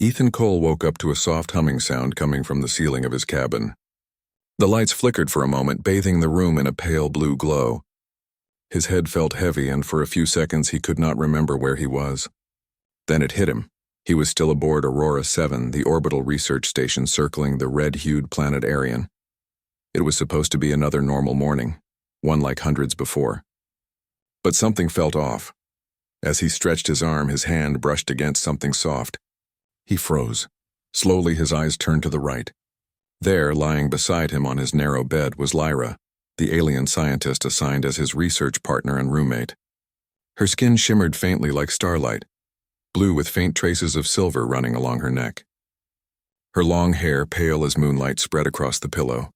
Ethan Cole woke up to a soft humming sound coming from the ceiling of his cabin. The lights flickered for a moment, bathing the room in a pale blue glow. His head felt heavy, and for a few seconds he could not remember where he was. Then it hit him. He was still aboard Aurora 7, the orbital research station circling the red-hued planet Arion. It was supposed to be another normal morning, one like hundreds before. But something felt off. As he stretched his arm, his hand brushed against something soft. He froze. Slowly his eyes turned to the right. There, lying beside him on his narrow bed, was Lyra, the alien scientist assigned as his research partner and roommate. Her skin shimmered faintly like starlight, blue with faint traces of silver running along her neck. Her long hair, pale as moonlight, spread across the pillow.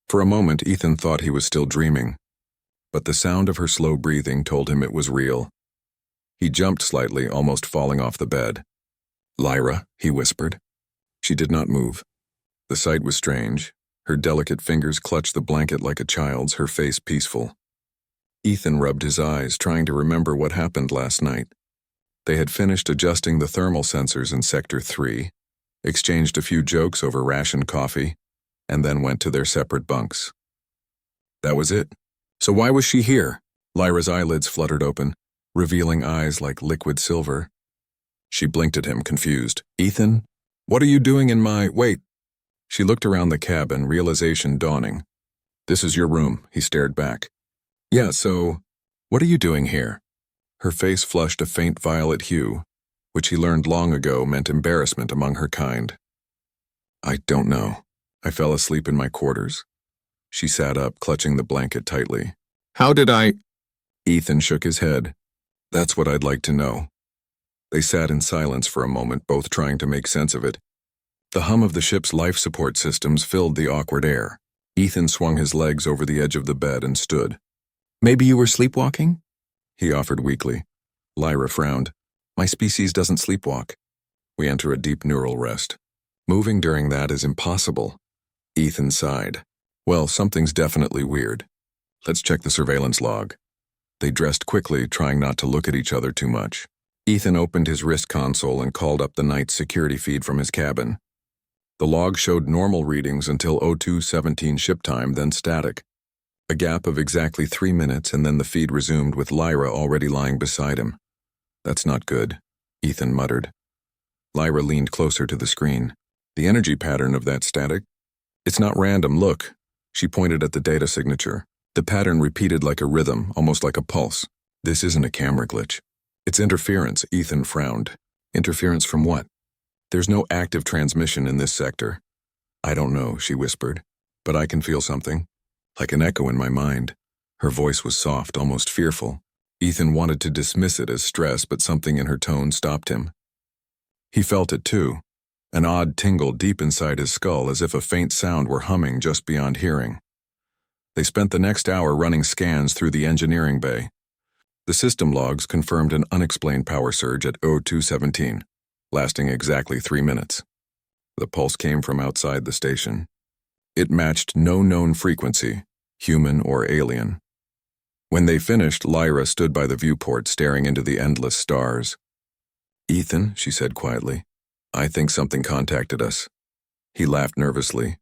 For a moment, Ethan thought he was still dreaming, but the sound of her slow breathing told him it was real. He jumped slightly, almost falling off the bed. "Lyra," he whispered. She did not move. The sight was strange. Her delicate fingers clutched the blanket like a child's, her face peaceful. Ethan rubbed his eyes, trying to remember what happened last night. They had finished adjusting the thermal sensors in Sector 3, exchanged a few jokes over rationed coffee, and then went to their separate bunks. That was it. So why was she here? Lyra's eyelids fluttered open, revealing eyes like liquid silver. She blinked at him, confused. "Ethan, what are you doing in my— Wait." She looked around the cabin, realization dawning. "This is your room," he stared back. "Yeah, so, what are you doing here?" Her face flushed a faint violet hue, which he learned long ago meant embarrassment among her kind. "I don't know. I fell asleep in my quarters." She sat up, clutching the blanket tightly. "How did I—" Ethan shook his head. "That's what I'd like to know." They sat in silence for a moment, both trying to make sense of it. The hum of the ship's life support systems filled the awkward air. Ethan swung his legs over the edge of the bed and stood. "Maybe you were sleepwalking?" he offered weakly. Lyra frowned. "My species doesn't sleepwalk. We enter a deep neural rest. Moving during that is impossible." Ethan sighed. "Well, something's definitely weird. Let's check the surveillance log." They dressed quickly, trying not to look at each other too much. Ethan opened his wrist console and called up the night's security feed from his cabin. The log showed normal readings until 02:17 ship time, then static. A gap of exactly 3 minutes, and then the feed resumed with Lyra already lying beside him. "That's not good," Ethan muttered. Lyra leaned closer to the screen. "The energy pattern of that static? It's not random, look." She pointed at the data signature. The pattern repeated like a rhythm, almost like a pulse. "This isn't a camera glitch. It's interference," Ethan frowned. "Interference from what?" "There's no active transmission in this sector." "I don't know," she whispered, "but I can feel something. Like an echo in my mind." Her voice was soft, almost fearful. Ethan wanted to dismiss it as stress, but something in her tone stopped him. He felt it too, an odd tingle deep inside his skull, as if a faint sound were humming just beyond hearing. They spent the next hour running scans through the engineering bay. The system logs confirmed an unexplained power surge at 02:17, lasting exactly 3 minutes. The pulse came from outside the station. It matched no known frequency, human or alien. When they finished, Lyra stood by the viewport, staring into the endless stars. "Ethan," she said quietly, "I think something contacted us." He laughed nervously.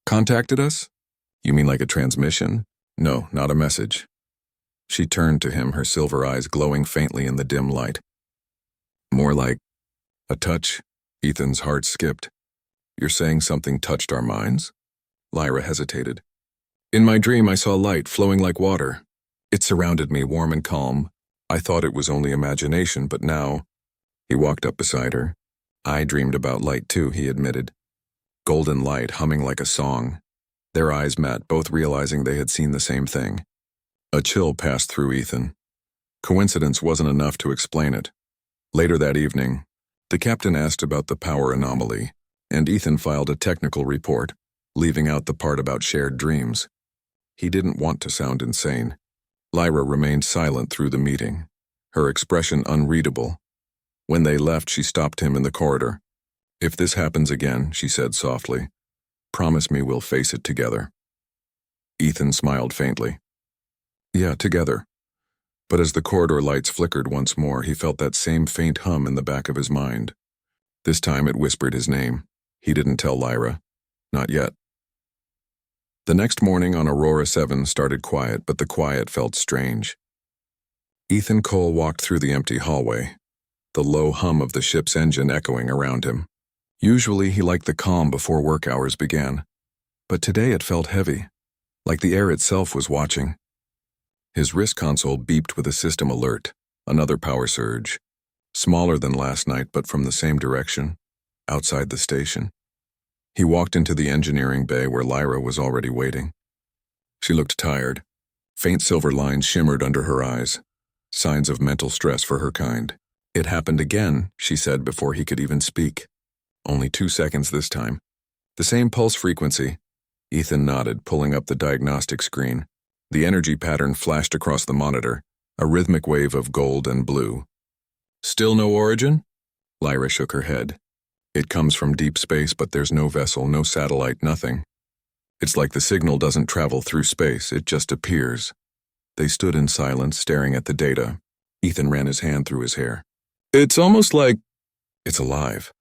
"Contacted us? You mean like a transmission?" "No, not a message." She turned to him, her silver eyes glowing faintly in the dim light. "More like a touch." Ethan's heart skipped. "You're saying something touched our minds?" Lyra hesitated. "In my dream I saw light flowing like water. It surrounded me, warm and calm. I thought it was only imagination, but now—" He walked up beside her. "I dreamed about light too," he admitted. Golden light humming like a song. Their eyes met, both realizing they had seen the same thing. A chill passed through Ethan. Coincidence wasn't enough to explain it. Later that evening, the captain asked about the power anomaly, and Ethan filed a technical report, leaving out the part about shared dreams. He didn't want to sound insane. Lyra remained silent through the meeting, her expression unreadable. When they left, she stopped him in the corridor. "If this happens again," she said softly, "promise me we'll face it together." Ethan smiled faintly. "Yeah, together." But as the corridor lights flickered once more, he felt that same faint hum in the back of his mind. This time it whispered his name. He didn't tell Lyra. Not yet. The next morning on Aurora 7 started quiet, but the quiet felt strange. Ethan Cole walked through the empty hallway, the low hum of the ship's engine echoing around him. Usually he liked the calm before work hours began, but today it felt heavy, like the air itself was watching. His wrist console beeped with a system alert, another power surge, smaller than last night but from the same direction, outside the station. He walked into the engineering bay where Lyra was already waiting. She looked tired. Faint silver lines shimmered under her eyes, signs of mental stress for her kind. "It happened again," she said before he could even speak. "Only 2 seconds this time. The same pulse frequency." Ethan nodded, pulling up the diagnostic screen. The energy pattern flashed across the monitor, a rhythmic wave of gold and blue. "Still no origin?" Lyra shook her head. "It comes from deep space, but there's no vessel, no satellite, nothing. It's like the signal doesn't travel through space, it just appears." They stood in silence, staring at the data. Ethan ran his hand through his hair. "It's almost like—" "It's alive."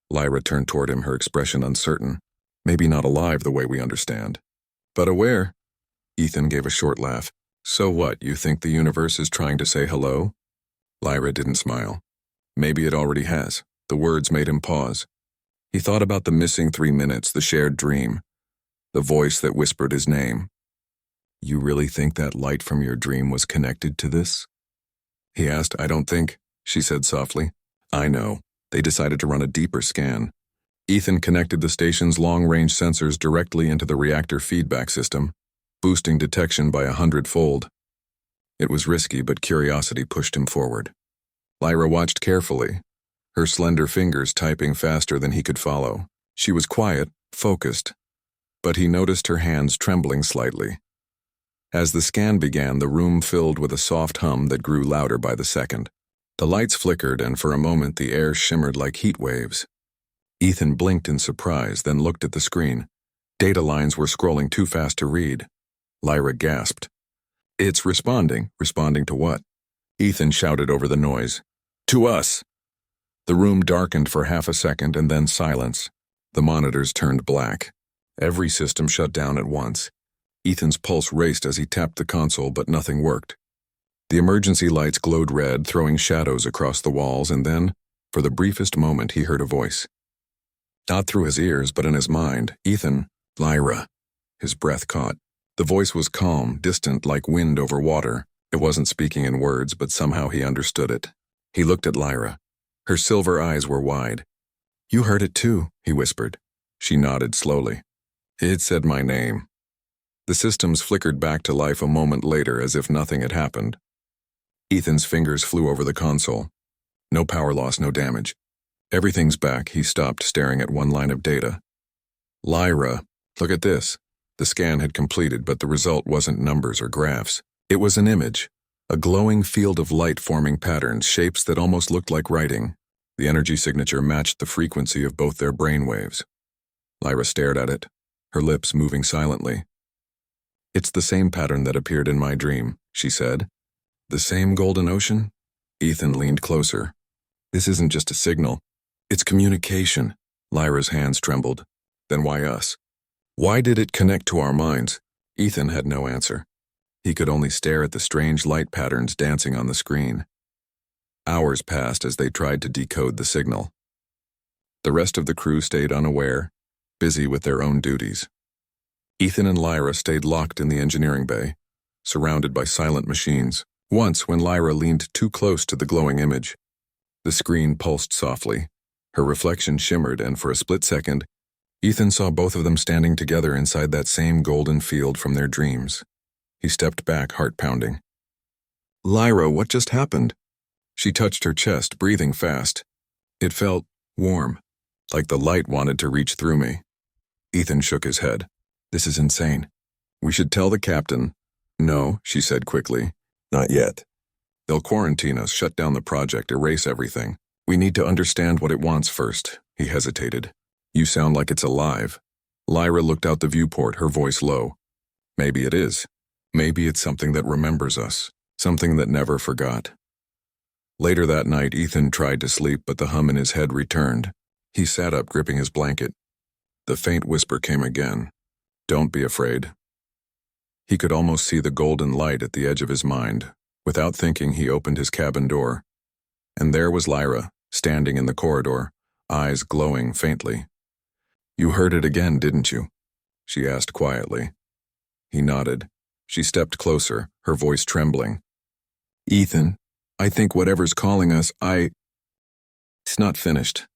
Lyra turned toward him, her expression uncertain. "Maybe not alive the way we understand, but aware." Ethan gave a short laugh. "So what, you think the universe is trying to say hello?" Lyra didn't smile. "Maybe it already has." The words made him pause. He thought about the missing 3 minutes, the shared dream, the voice that whispered his name. "You really think that light from your dream was connected to this?" he asked. "I don't think," she said softly. "I know." They decided to run a deeper scan. Ethan connected the station's long-range sensors directly into the reactor feedback system, boosting detection by 100-fold. It was risky, but curiosity pushed him forward. Lyra watched carefully, her slender fingers typing faster than he could follow. She was quiet, focused, but he noticed her hands trembling slightly. As the scan began, the room filled with a soft hum that grew louder by the second. The lights flickered, and for a moment the air shimmered like heat waves. Ethan blinked in surprise, then looked at the screen. Data lines were scrolling too fast to read. Lyra gasped. "It's responding." "Responding to what?" Ethan shouted over the noise. "To us." The room darkened for half a second and then silence. The monitors turned black. Every system shut down at once. Ethan's pulse raced as he tapped the console, but nothing worked. The emergency lights glowed red, throwing shadows across the walls, and then, for the briefest moment, he heard a voice. Not through his ears, but in his mind. "Ethan." "Lyra." His breath caught. The voice was calm, distant, like wind over water. It wasn't speaking in words, but somehow he understood it. He looked at Lyra. Her silver eyes were wide. "You heard it too," he whispered. She nodded slowly. "It said my name." The systems flickered back to life a moment later, as if nothing had happened. Ethan's fingers flew over the console. No power loss, no damage. "Everything's back." He stopped, staring at one line of data. "Lyra, look at this." The scan had completed, but the result wasn't numbers or graphs. It was an image, a glowing field of light forming patterns, shapes that almost looked like writing. The energy signature matched the frequency of both their brainwaves. Lyra stared at it, her lips moving silently. "It's the same pattern that appeared in my dream," she said. "The same golden ocean?" Ethan leaned closer. "This isn't just a signal. It's communication." Lyra's hands trembled. "Then why us? Why did it connect to our minds?" Ethan had no answer. He could only stare at the strange light patterns dancing on the screen. Hours passed as they tried to decode the signal. The rest of the crew stayed unaware, busy with their own duties. Ethan and Lyra stayed locked in the engineering bay, surrounded by silent machines. Once, when Lyra leaned too close to the glowing image, the screen pulsed softly. Her reflection shimmered, and for a split second, Ethan saw both of them standing together inside that same golden field from their dreams. He stepped back, heart pounding. "Lyra, what just happened?" She touched her chest, breathing fast. It felt warm, like the light wanted to reach through me. Ethan shook his head. "This is insane. We should tell the captain." "No," she said quickly. "Not yet. They'll quarantine us, shut down the project, erase everything. We need to understand what it wants first." He hesitated. "You sound like it's alive." Lyra looked out the viewport, her voice low. "Maybe it is. Maybe it's something that remembers us, something that never forgot." Later that night, Ethan tried to sleep, but the hum in his head returned. He sat up, gripping his blanket. The faint whisper came again. "Don't be afraid." He could almost see the golden light at the edge of his mind. Without thinking, he opened his cabin door. And there was Lyra, standing in the corridor, eyes glowing faintly. "You heard it again, didn't you?" she asked quietly. He nodded. She stepped closer, her voice trembling. "Ethan, I think whatever's calling us, It's not finished."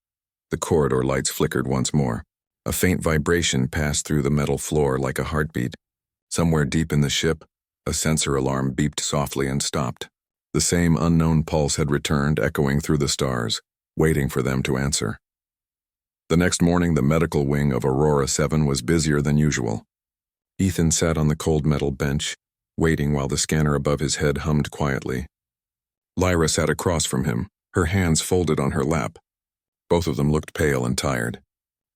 The corridor lights flickered once more. A faint vibration passed through the metal floor like a heartbeat. Somewhere deep in the ship, a sensor alarm beeped softly and stopped. The same unknown pulse had returned, echoing through the stars, waiting for them to answer. The next morning, the medical wing of Aurora 7 was busier than usual. Ethan sat on the cold metal bench, waiting while the scanner above his head hummed quietly. Lyra sat across from him, her hands folded on her lap. Both of them looked pale and tired.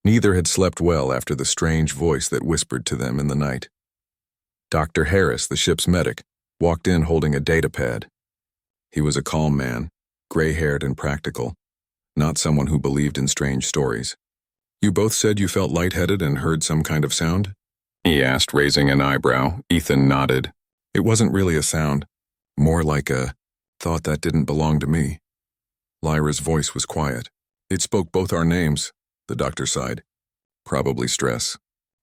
Neither had slept well after the strange voice that whispered to them in the night. Dr. Harris, the ship's medic, walked in holding a data pad. He was a calm man, gray-haired and practical, not someone who believed in strange stories. "You both said you felt lightheaded and heard some kind of sound?" he asked, raising an eyebrow. Ethan nodded. "It wasn't really a sound, more like a thought that didn't belong to me." Lyra's voice was quiet. "It spoke both our names," the doctor sighed. "Probably stress.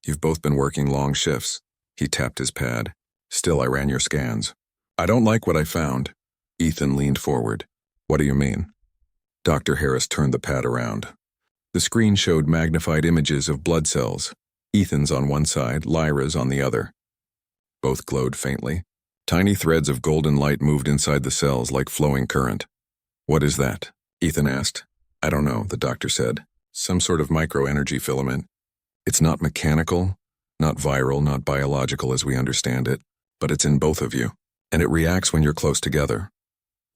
You've both been working long shifts." He tapped his pad. "Still, I ran your scans. I don't like what I found." Ethan leaned forward. "What do you mean?" Dr. Harris turned the pad around. The screen showed magnified images of blood cells. Ethan's on one side, Lyra's on the other. Both glowed faintly. Tiny threads of golden light moved inside the cells like flowing current. "What is that?" Ethan asked. "I don't know," the doctor said. "Some sort of microenergy filament. It's not mechanical, not viral, not biological as we understand it, but it's in both of you, and it reacts when you're close together."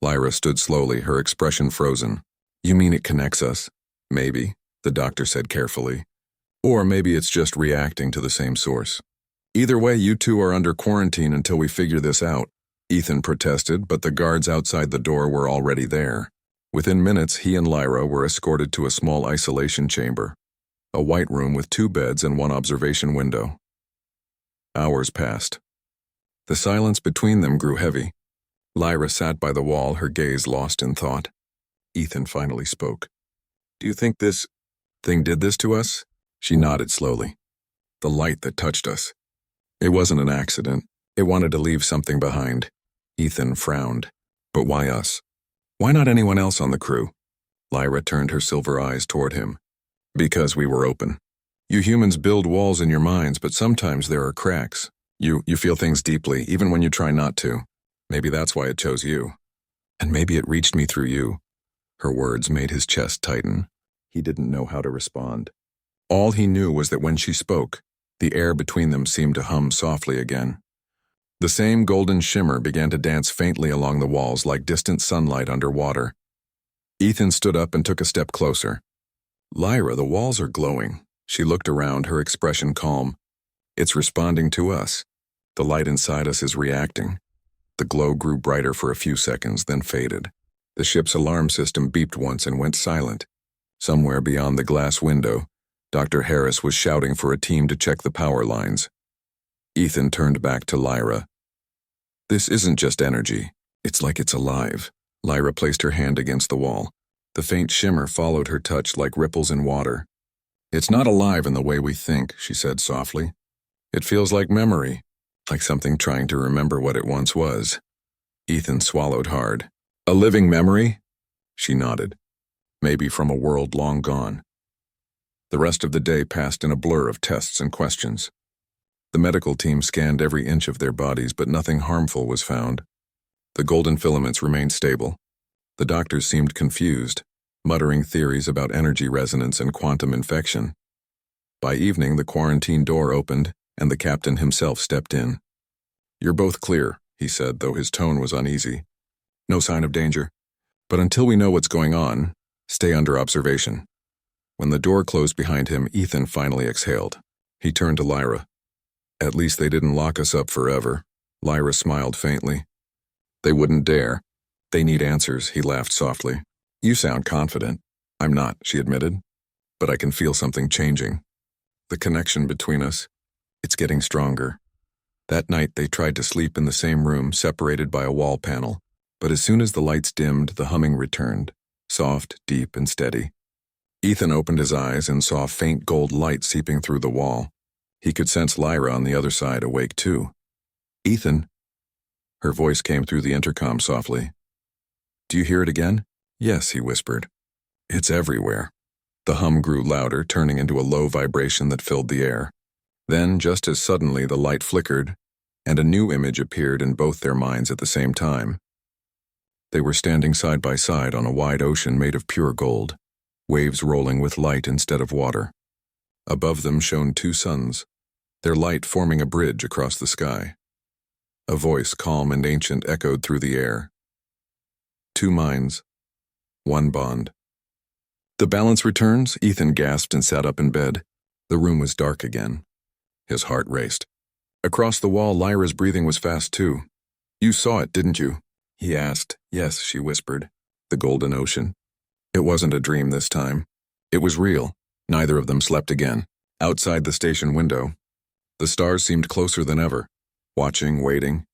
Lyra stood slowly, her expression frozen. "You mean it connects us?" "Maybe," the doctor said carefully. "Or maybe it's just reacting to the same source. Either way, you two are under quarantine until we figure this out." Ethan protested, but the guards outside the door were already there. Within minutes, he and Lyra were escorted to a small isolation chamber, a white room with 2 beds and 1 observation window. Hours passed. The silence between them grew heavy. Lyra sat by the wall, her gaze lost in thought. Ethan finally spoke. "Do you think this thing did this to us?" She nodded slowly. "The light that touched us. It wasn't an accident. It wanted to leave something behind." Ethan frowned. "But why us? Why not anyone else on the crew?" Lyra turned her silver eyes toward him. "Because we were open. You humans build walls in your minds, but sometimes there are cracks. You feel things deeply, even when you try not to. Maybe that's why it chose you. And maybe it reached me through you." Her words made his chest tighten. He didn't know how to respond. All he knew was that when she spoke, the air between them seemed to hum softly again. The same golden shimmer began to dance faintly along the walls like distant sunlight underwater. Ethan stood up and took a step closer. "Lyra, the walls are glowing." She looked around, her expression calm. "It's responding to us. The light inside us is reacting." The glow grew brighter for a few seconds, then faded. The ship's alarm system beeped once and went silent. Somewhere beyond the glass window, Dr. Harris was shouting for a team to check the power lines. Ethan turned back to Lyra. "This isn't just energy. It's like it's alive." Lyra placed her hand against the wall. The faint shimmer followed her touch like ripples in water. "It's not alive in the way we think," she said softly. "It feels like memory, like something trying to remember what it once was." Ethan swallowed hard. "A living memory?" She nodded. "Maybe from a world long gone." The rest of the day passed in a blur of tests and questions. The medical team scanned every inch of their bodies, but nothing harmful was found. The golden filaments remained stable. The doctors seemed confused, muttering theories about energy resonance and quantum infection. By evening, the quarantine door opened, and the captain himself stepped in. "You're both clear," he said, though his tone was uneasy. "No sign of danger. But until we know what's going on, stay under observation." When the door closed behind him, Ethan finally exhaled. He turned to Lyra. "At least they didn't lock us up forever." Lyra smiled faintly. "They wouldn't dare. They need answers," he laughed softly. "You sound confident." "I'm not," she admitted. but I can feel something changing. The connection between us, it's getting stronger. That night they tried to sleep in the same room, separated by a wall panel, but as soon as the lights dimmed, the humming returned, soft, deep, and steady. Ethan opened his eyes and saw faint gold light seeping through the wall. He could sense Lyra on the other side, awake too. "Ethan?" Her voice came through the intercom softly. "Do you hear it again?" "Yes," he whispered. "It's everywhere." The hum grew louder, turning into a low vibration that filled the air. Then, just as suddenly, the light flickered, and a new image appeared in both their minds at the same time. They were standing side by side on a wide ocean made of pure gold, waves rolling with light instead of water. Above them shone two suns, their light forming a bridge across the sky. A voice, calm and ancient, echoed through the air. "Two minds, one bond." "The balance returns?" Ethan gasped and sat up in bed. The room was dark again. His heart raced. Across the wall, Lyra's breathing was fast too. "You saw it, didn't you?" he asked. "Yes," she whispered. The golden ocean. It wasn't a dream this time. It was real. Neither of them slept again. Outside the station window, the stars seemed closer than ever, watching, waiting,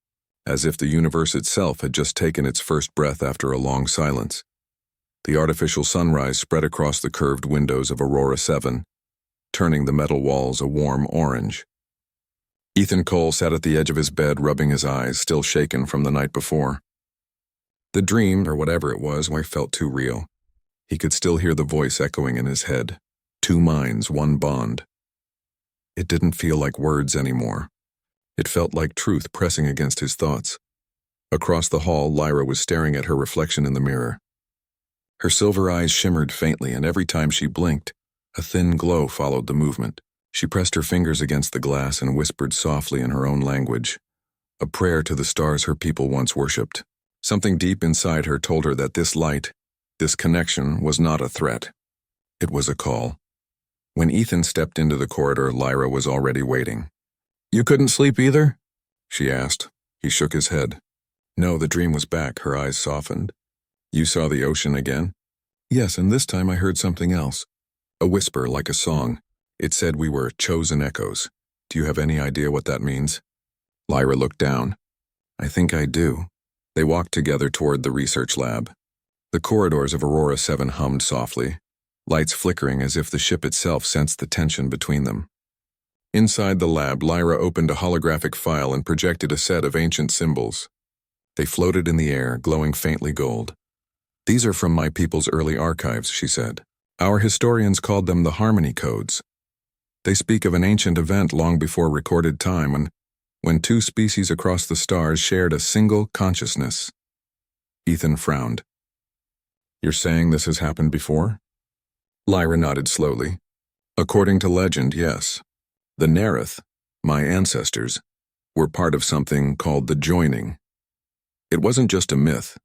as if the universe itself had just taken its first breath after a long silence. The artificial sunrise spread across the curved windows of Aurora 7, turning the metal walls a warm orange. Ethan Cole sat at the edge of his bed, rubbing his eyes, still shaken from the night before. The dream, or whatever it was, felt too real. He could still hear the voice echoing in his head. Two minds, one bond. It didn't feel like words anymore. It felt like truth pressing against his thoughts. Across the hall, Lyra was staring at her reflection in the mirror. Her silver eyes shimmered faintly, and every time she blinked, a thin glow followed the movement. She pressed her fingers against the glass and whispered softly in her own language, a prayer to the stars her people once worshipped. Something deep inside her told her that this light, this connection, was not a threat. It was a call. When Ethan stepped into the corridor, Lyra was already waiting. "You couldn't sleep either?" she asked. He shook his head. "No, the dream was back." Her eyes softened. "You saw the ocean again?" "Yes, and this time I heard something else. A whisper, like a song. It said we were chosen echoes. Do you have any idea what that means?" Lyra looked down. "I think I do." They walked together toward the research lab. The corridors of Aurora 7 hummed softly, lights flickering as if the ship itself sensed the tension between them. Inside the lab, Lyra opened a holographic file and projected a set of ancient symbols. They floated in the air, glowing faintly gold. "These are from my people's early archives," she said. "Our historians called them the Harmony Codes. They speak of an ancient event long before recorded time when two species across the stars shared a single consciousness." Ethan frowned. "You're saying this has happened before?" Lyra nodded slowly. "According to legend, yes. The Nereth, my ancestors, were part of something called the Joining. It wasn't just a myth.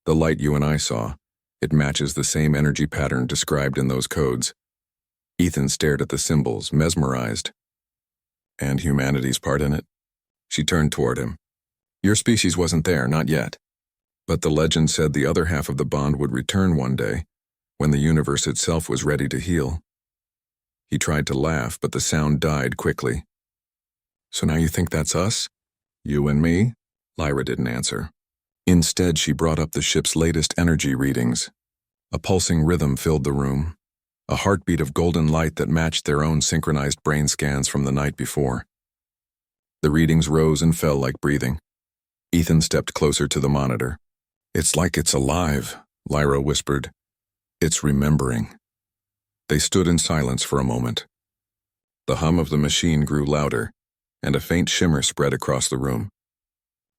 The light you and I saw, it matches the same energy pattern described in those codes." Ethan stared at the symbols, mesmerized. "And humanity's part in it?" She turned toward him. "Your species wasn't there, not yet. But the legend said the other half of the bond would return one day, when the universe itself was ready to heal." He tried to laugh, but the sound died quickly. "So now you think that's us? You and me?" Lyra didn't answer. Instead, she brought up the ship's latest energy readings. A pulsing rhythm filled the room, a heartbeat of golden light that matched their own synchronized brain scans from the night before. The readings rose and fell like breathing. Ethan stepped closer to the monitor. "It's like it's alive," Lyra whispered. "It's remembering." They stood in silence for a moment. The hum of the machine grew louder, and a faint shimmer spread across the room.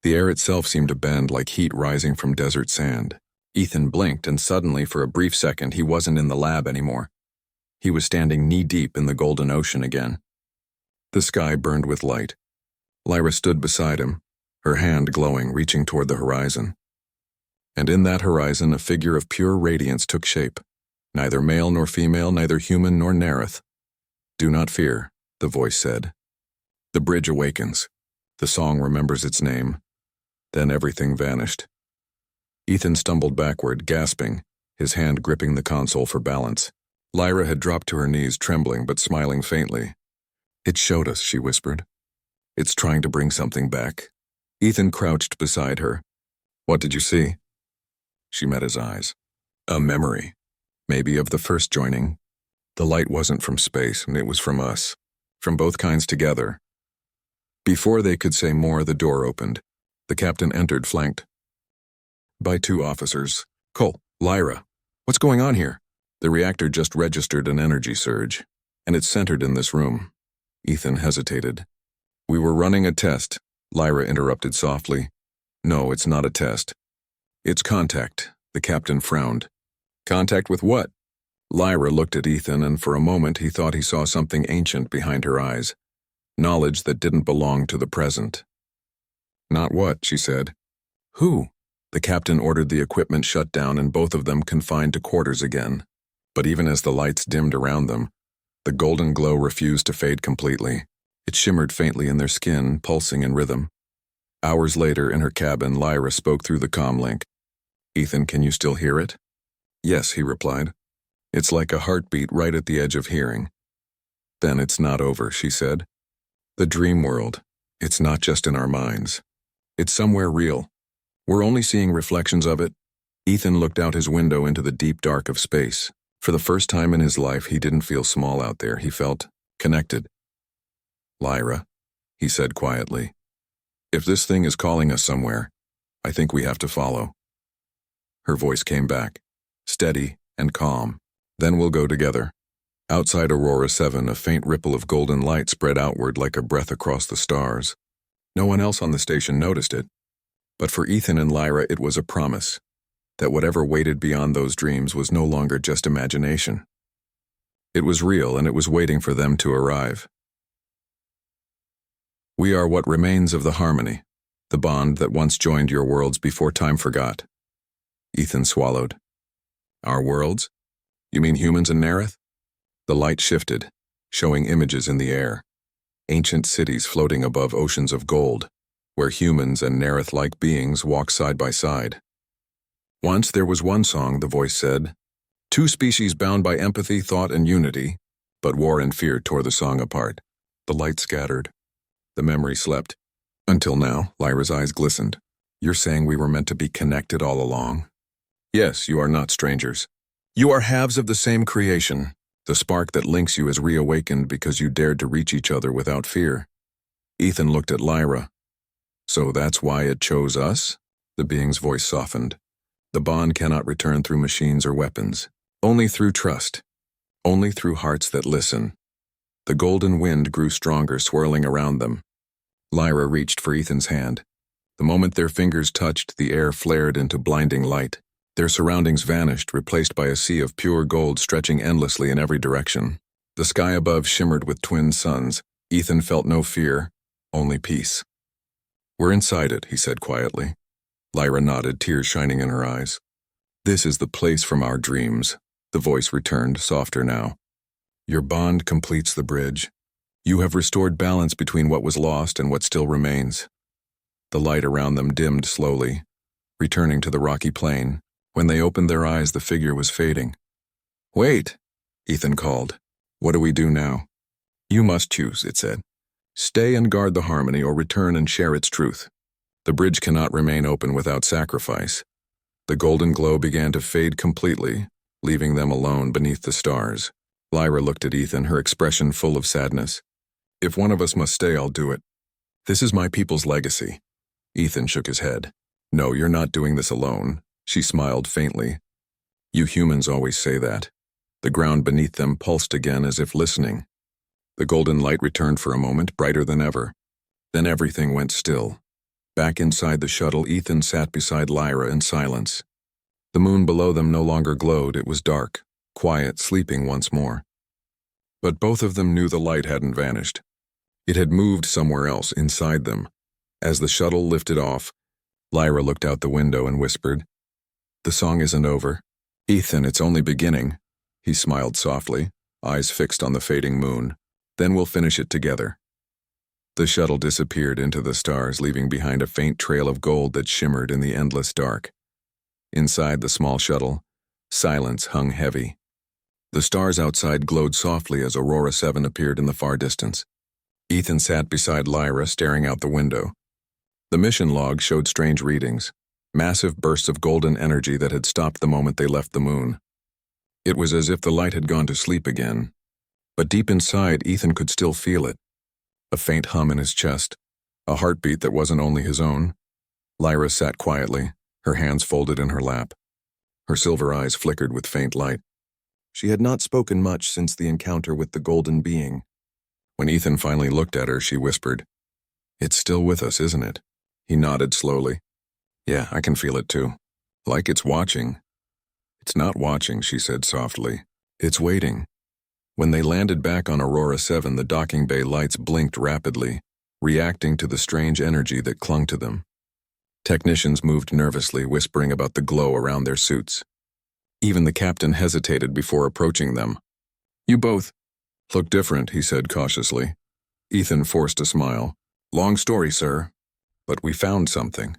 The air itself seemed to bend like heat rising from desert sand. Ethan blinked, and suddenly, for a brief second, he wasn't in the lab anymore. He was standing knee-deep in the golden ocean again. The sky burned with light. Lyra stood beside him, her hand glowing, reaching toward the horizon. And in that horizon, a figure of pure radiance took shape. Neither male nor female, neither human nor Nereth. "Do not fear," the voice said. "The bridge awakens. The song remembers its name." Then everything vanished. Ethan stumbled backward, gasping, his hand gripping the console for balance. Lyra had dropped to her knees, trembling but smiling faintly. "It showed us," she whispered. "It's trying to bring something back." Ethan crouched beside her. "What did you see?" She met his eyes. "A memory. Maybe of the first joining. The light wasn't from space, and it was from us. From both kinds together." Before they could say more, the door opened. The captain entered, flanked by 2 officers. "Cole, Lyra, what's going on here?" "The reactor just registered an energy surge, and it's centered in this room." Ethan hesitated. "We were running a test," Lyra interrupted softly. "No, it's not a test. It's contact." The captain frowned. "Contact with what?" Lyra looked at Ethan, and for a moment he thought he saw something ancient behind her eyes. Knowledge that didn't belong to the present. "Not what?" she said. "Who?" The captain ordered the equipment shut down and both of them confined to quarters again. But even as the lights dimmed around them, the golden glow refused to fade completely. It shimmered faintly in their skin, pulsing in rhythm. Hours later, in her cabin, Lyra spoke through the comm link. "Ethan, can you still hear it?" "Yes," he replied. "It's like a heartbeat right at the edge of hearing." "Then it's not over," she said. "The dream world, it's not just in our minds. It's somewhere real. We're only seeing reflections of it." Ethan looked out his window into the deep dark of space. For the first time in his life, he didn't feel small out there. He felt connected. "Lyra," he said quietly, "if this thing is calling us somewhere, I think we have to follow." Her voice came back, steady and calm. "Then we'll go together." Outside Aurora 7, a faint ripple of golden light spread outward like a breath across the stars. No one else on the station noticed it. But for Ethan and Lyra, it was a promise that whatever waited beyond those dreams was no longer just imagination. It was real, and it was waiting for them to arrive. "We are what remains of the harmony, the bond that once joined your worlds before time forgot." Ethan swallowed. "Our worlds? You mean humans and Nereth?" The light shifted, showing images in the air. Ancient cities floating above oceans of gold, where humans and Nereth-like beings walk side by side. "Once there was one song," the voice said. "Two species bound by empathy, thought, and unity, but war and fear tore the song apart." The light scattered. The memory slept. "Until now," Lyra's eyes glistened. "You're saying we were meant to be connected all along?" "Yes, you are not strangers. You are halves of the same creation. The spark that links you is reawakened because you dared to reach each other without fear." Ethan looked at Lyra. "So that's why it chose us?" The being's voice softened. "The bond cannot return through machines or weapons. Only through trust. Only through hearts that listen." The golden wind grew stronger, swirling around them. Lyra reached for Ethan's hand. The moment their fingers touched, the air flared into blinding light. Their surroundings vanished, replaced by a sea of pure gold stretching endlessly in every direction. The sky above shimmered with twin suns. Ethan felt no fear, only peace. "We're inside it," he said quietly. Lyra nodded, tears shining in her eyes. "This is the place from our dreams." The voice returned, softer now. "Your bond completes the bridge. You have restored balance between what was lost and what still remains." The light around them dimmed slowly, returning to the rocky plain. When they opened their eyes, the figure was fading. "Wait," Ethan called. "What do we do now?" "You must choose," it said. "Stay and guard the harmony, or return and share its truth. The bridge cannot remain open without sacrifice." The golden glow began to fade completely, leaving them alone beneath the stars. Lyra looked at Ethan, her expression full of sadness. "If one of us must stay, I'll do it. This is my people's legacy." Ethan shook his head. "No, you're not doing this alone." She smiled faintly. "You humans always say that." The ground beneath them pulsed again as if listening. The golden light returned for a moment, brighter than ever. Then everything went still. Back inside the shuttle, Ethan sat beside Lyra in silence. The moon below them no longer glowed. It was dark, quiet, sleeping once more. But both of them knew the light hadn't vanished. It had moved somewhere else, inside them. As the shuttle lifted off, Lyra looked out the window and whispered, "The song isn't over." "Ethan, it's only beginning." He smiled softly, eyes fixed on the fading moon. "Then we'll finish it together." The shuttle disappeared into the stars, leaving behind a faint trail of gold that shimmered in the endless dark. Inside the small shuttle, silence hung heavy. The stars outside glowed softly as Aurora 7 appeared in the far distance. Ethan sat beside Lyra, staring out the window. The mission log showed strange readings, massive bursts of golden energy that had stopped the moment they left the moon. It was as if the light had gone to sleep again. But deep inside, Ethan could still feel it. A faint hum in his chest, a heartbeat that wasn't only his own. Lyra sat quietly, her hands folded in her lap. Her silver eyes flickered with faint light. She had not spoken much since the encounter with the golden being. When Ethan finally looked at her, she whispered, "It's still with us, isn't it?" He nodded slowly. "Yeah, I can feel it too. Like it's watching." "It's not watching," she said softly. "It's waiting." When they landed back on Aurora 7, the docking bay lights blinked rapidly, reacting to the strange energy that clung to them. Technicians moved nervously, whispering about the glow around their suits. Even the captain hesitated before approaching them. "You both look different," he said cautiously. Ethan forced a smile. "Long story, sir. But we found something.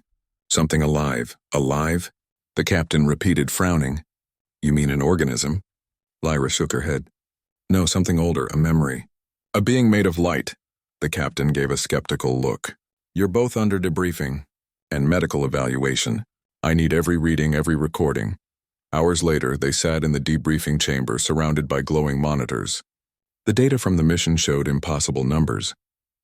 Something alive." "Alive?" the captain repeated, frowning. "You mean an organism?" Lyra shook her head. "No, something older, a memory. A being made of light." The captain gave a skeptical look. "You're both under debriefing and medical evaluation. I need every reading, every recording." Hours later, they sat in the debriefing chamber surrounded by glowing monitors. The data from the mission showed impossible numbers,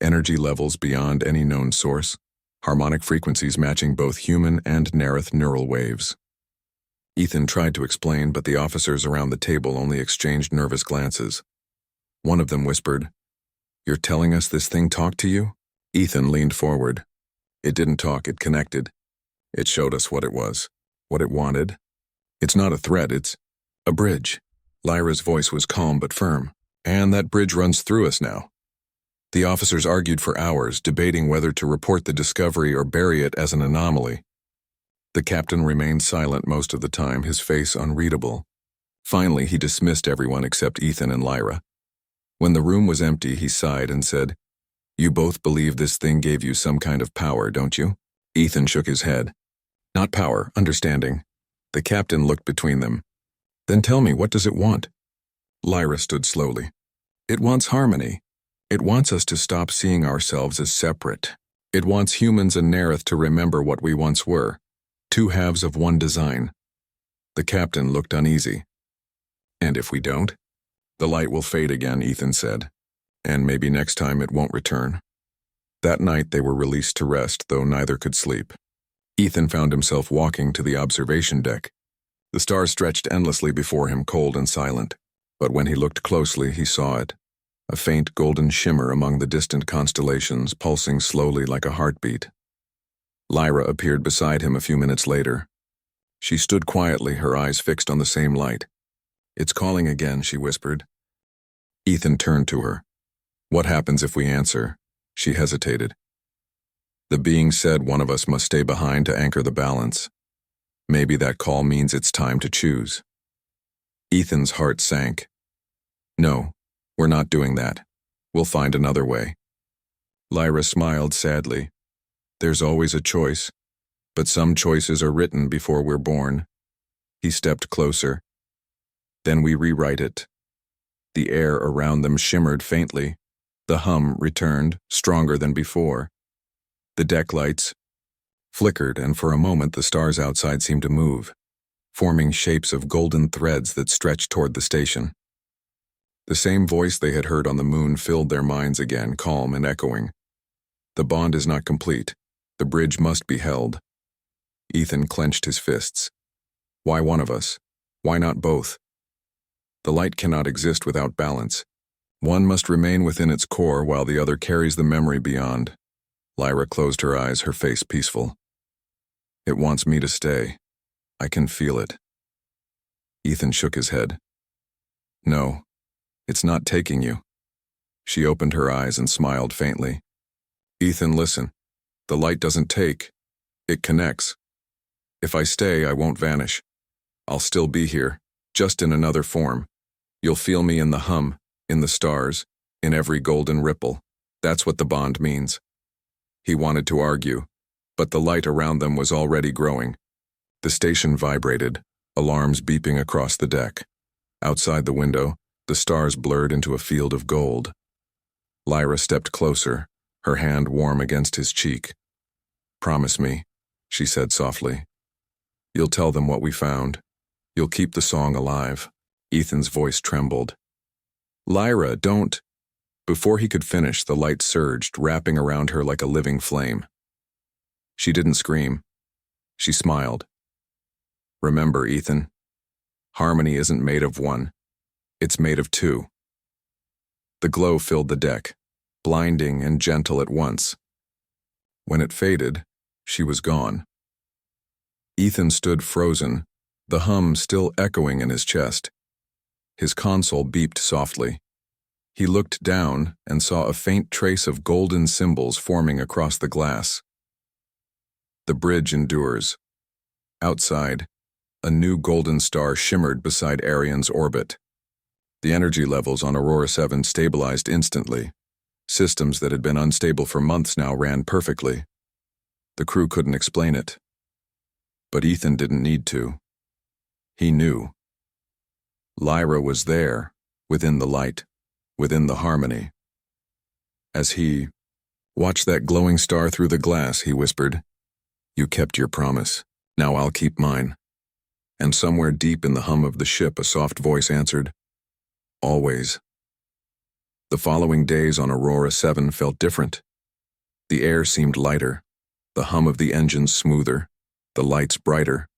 energy levels beyond any known source, harmonic frequencies matching both human and Nerith neural waves. Ethan tried to explain, but the officers around the table only exchanged nervous glances. One of them whispered, "You're telling us this thing talked to you?" Ethan leaned forward. "It didn't talk, it connected. It showed us what it was, what it wanted. It's not a threat, it's a bridge." Lyra's voice was calm but firm. "And that bridge runs through us now." The officers argued for hours, debating whether to report the discovery or bury it as an anomaly. The captain remained silent most of the time, his face unreadable. Finally, he dismissed everyone except Ethan and Lyra. When the room was empty, he sighed and said, "You both believe this thing gave you some kind of power, don't you?" Ethan shook his head. "Not power, understanding." The captain looked between them. "Then tell me, what does it want?" Lyra stood slowly. "It wants harmony. It wants us to stop seeing ourselves as separate. It wants humans and Nerith to remember what we once were, two halves of one design." The captain looked uneasy. "And if we don't?" "The light will fade again," Ethan said. "And maybe next time it won't return." That night they were released to rest, though neither could sleep. Ethan found himself walking to the observation deck. The stars stretched endlessly before him, cold and silent. But when he looked closely, he saw it. A faint golden shimmer among the distant constellations, pulsing slowly like a heartbeat. Lyra appeared beside him a few minutes later. She stood quietly, her eyes fixed on the same light. "It's calling again," she whispered. Ethan turned to her. "What happens if we answer?" She hesitated. "The being said one of us must stay behind to anchor the balance. Maybe that call means it's time to choose." Ethan's heart sank. "No, we're not doing that. We'll find another way." Lyra smiled sadly. "There's always a choice, but some choices are written before we're born." He stepped closer. "Then we rewrite it." The air around them shimmered faintly. The hum returned, stronger than before. The deck lights flickered, and for a moment the stars outside seemed to move, forming shapes of golden threads that stretched toward the station. The same voice they had heard on the moon filled their minds again, calm and echoing. "The bond is not complete. The bridge must be held." Ethan clenched his fists. "Why one of us? Why not both? The light cannot exist without balance. One must remain within its core while the other carries the memory beyond." Lyra closed her eyes, her face peaceful. "It wants me to stay. I can feel it." Ethan shook his head. "No, it's not taking you." She opened her eyes and smiled faintly. "Ethan, listen. The light doesn't take. It connects. If I stay, I won't vanish. I'll still be here, just in another form. You'll feel me in the hum, in the stars, in every golden ripple. That's what the bond means." He wanted to argue, but the light around them was already growing. The station vibrated, alarms beeping across the deck. Outside the window, the stars blurred into a field of gold. Lyra stepped closer, her hand warm against his cheek. "Promise me," she said softly. "You'll tell them what we found. You'll keep the song alive." Ethan's voice trembled. "Lyra, don't—" Before he could finish, the light surged, wrapping around her like a living flame. She didn't scream. She smiled. "Remember, Ethan, harmony isn't made of one. It's made of two." The glow filled the deck, blinding and gentle at once. When it faded, she was gone. Ethan stood frozen, the hum still echoing in his chest. His console beeped softly. He looked down and saw a faint trace of golden symbols forming across the glass. The bridge endures. Outside, a new golden star shimmered beside Arian's orbit. The energy levels on Aurora 7 stabilized instantly. Systems that had been unstable for months now ran perfectly. The crew couldn't explain it. But Ethan didn't need to. He knew. Lyra was there, within the light, within the harmony. As he watched that glowing star through the glass, he whispered, "You kept your promise. Now I'll keep mine." And somewhere deep in the hum of the ship, a soft voice answered, "Always." The following days on Aurora 7 felt different. The air seemed lighter, the hum of the engines smoother, the lights brighter.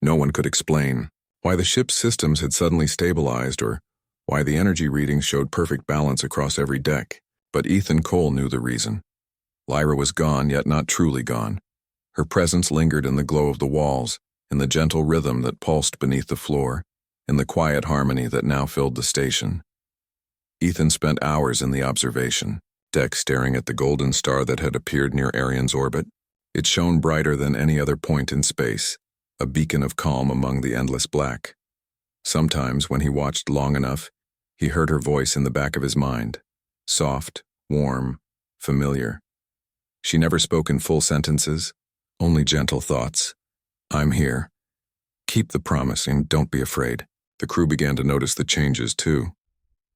No one could explain why the ship's systems had suddenly stabilized or why the energy readings showed perfect balance across every deck, but Ethan Cole knew the reason. Lyra was gone, yet not truly gone. Her presence lingered in the glow of the walls, in the gentle rhythm that pulsed beneath the floor, in the quiet harmony that now filled the station. Ethan spent hours in the observation deck staring at the golden star that had appeared near Arian's orbit. It shone brighter than any other point in space, a beacon of calm among the endless black. Sometimes, when he watched long enough, he heard her voice in the back of his mind, soft, warm, familiar. She never spoke in full sentences, only gentle thoughts. "I'm here. Keep the promise and don't be afraid." The crew began to notice the changes too.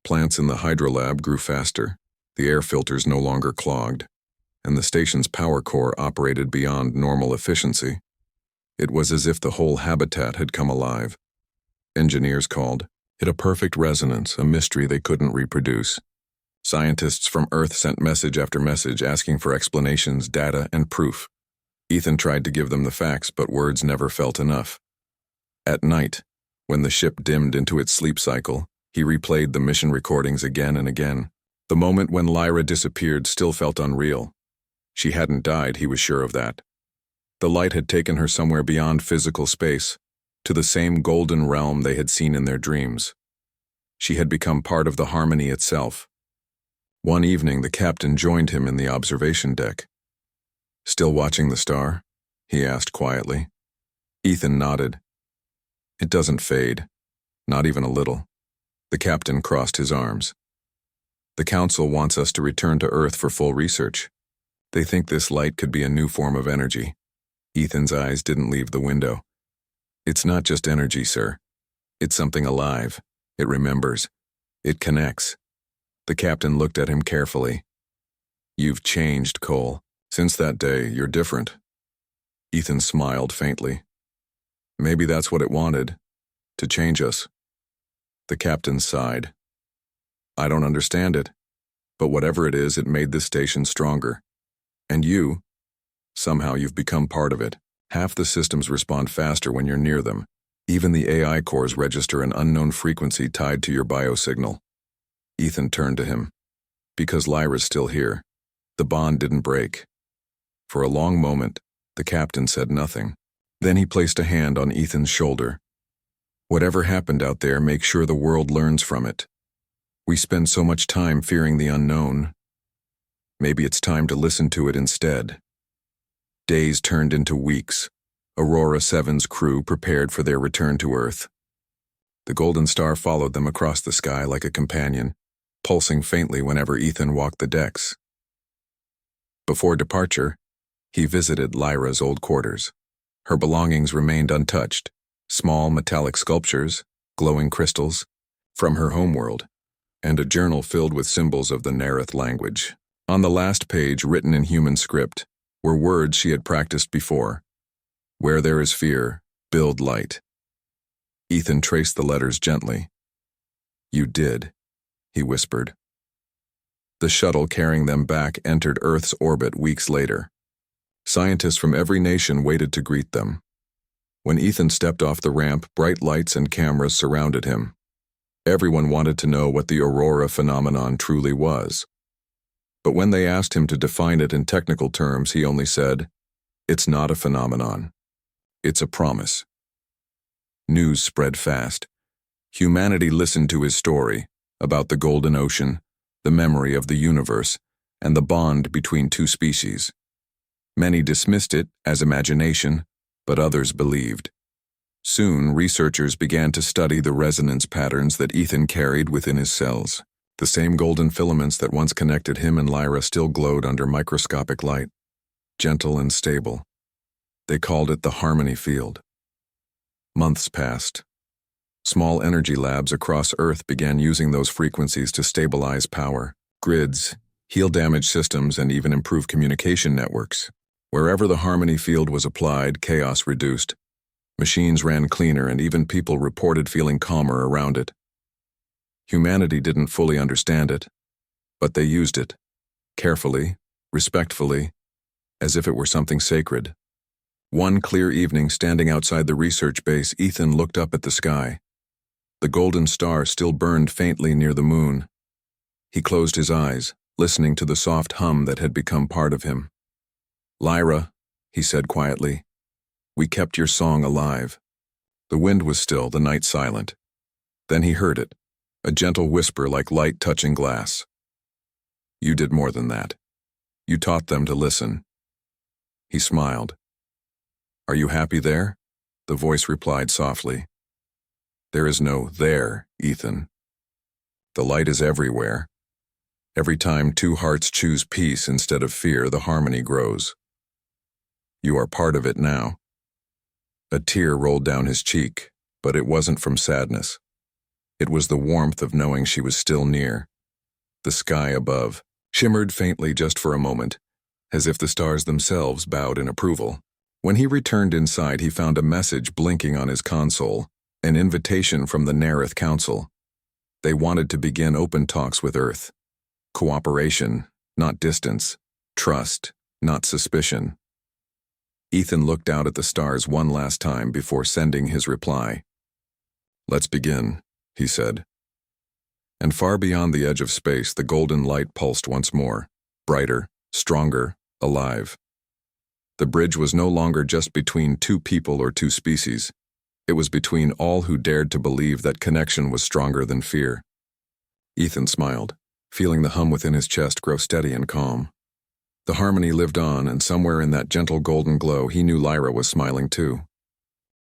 Plants in the hydrolab grew faster, the air filters no longer clogged, and the station's power core operated beyond normal efficiency. It was as if the whole habitat had come alive. Engineers called it a perfect resonance, a mystery they couldn't reproduce. Scientists from Earth sent message after message asking for explanations, data, and proof. Ethan tried to give them the facts, but words never felt enough. At night, when the ship dimmed into its sleep cycle, he replayed the mission recordings again and again. The moment when Lyra disappeared still felt unreal. She hadn't died, he was sure of that. The light had taken her somewhere beyond physical space, to the same golden realm they had seen in their dreams. She had become part of the harmony itself. One evening, the captain joined him in the observation deck. "Still watching the star?" he asked quietly. Ethan nodded. "It doesn't fade, not even a little." The captain crossed his arms. "The council wants us to return to Earth for full research. They think this light could be a new form of energy." Ethan's eyes didn't leave the window. "It's not just energy, sir. It's something alive. It remembers. It connects." The captain looked at him carefully. "You've changed, Cole. Since that day, you're different." Ethan smiled faintly. "Maybe that's what it wanted, to change us." The captain sighed. "I don't understand it, but whatever it is, it made this station stronger. And you, somehow you've become part of it. Half the systems respond faster when you're near them. Even the AI cores register an unknown frequency tied to your biosignal." Ethan turned to him. "Because Lyra's still here. The bond didn't break." For a long moment, the captain said nothing. Then he placed a hand on Ethan's shoulder. "Whatever happened out there, make sure the world learns from it. We spend so much time fearing the unknown. Maybe it's time to listen to it instead." Days turned into weeks. Aurora 7's crew prepared for their return to Earth. The golden star followed them across the sky like a companion, pulsing faintly whenever Ethan walked the decks. Before departure, he visited Lyra's old quarters. Her belongings remained untouched: small metallic sculptures, glowing crystals, from her homeworld, and a journal filled with symbols of the Nereth language. On the last page, written in human script, were words she had practiced before. Where there is fear, build light. Ethan traced the letters gently. You did, he whispered. The shuttle carrying them back entered Earth's orbit weeks later. Scientists from every nation waited to greet them. When Ethan stepped off the ramp, bright lights and cameras surrounded him. Everyone wanted to know what the aurora phenomenon truly was. But when they asked him to define it in technical terms, he only said, "It's not a phenomenon. It's a promise." News spread fast. Humanity listened to his story about the golden ocean, the memory of the universe, and the bond between two species. Many dismissed it as imagination, but others believed. Soon, researchers began to study the resonance patterns that Ethan carried within his cells. The same golden filaments that once connected him and Lyra still glowed under microscopic light, gentle and stable. They called it the harmony field. Months passed. Small energy labs across Earth began using those frequencies to stabilize power, grids, heal damaged systems, and even improve communication networks. Wherever the harmony field was applied, chaos reduced. Machines ran cleaner, and even people reported feeling calmer around it. Humanity didn't fully understand it, but they used it, carefully, respectfully, as if it were something sacred. One clear evening, standing outside the research base, Ethan looked up at the sky. The golden star still burned faintly near the moon. He closed his eyes, listening to the soft hum that had become part of him. "Lyra," he said quietly, "we kept your song alive." The wind was still, the night silent. Then he heard it, a gentle whisper like light touching glass. "You did more than that. You taught them to listen." He smiled. "Are you happy there?" The voice replied softly. "There is no there, Ethan. The light is everywhere. Every time two hearts choose peace instead of fear, the harmony grows. You are part of it now." A tear rolled down his cheek, but it wasn't from sadness. It was the warmth of knowing she was still near. The sky above shimmered faintly just for a moment, as if the stars themselves bowed in approval. When he returned inside, he found a message blinking on his console, an invitation from the Nereth Council. They wanted to begin open talks with Earth. Cooperation, not distance. Trust, not suspicion. Ethan looked out at the stars one last time before sending his reply. "Let's begin," he said. And far beyond the edge of space, the golden light pulsed once more, brighter, stronger, alive. The bridge was no longer just between two people or two species. It was between all who dared to believe that connection was stronger than fear. Ethan smiled, feeling the hum within his chest grow steady and calm. The harmony lived on, and somewhere in that gentle golden glow he knew Lyra was smiling too.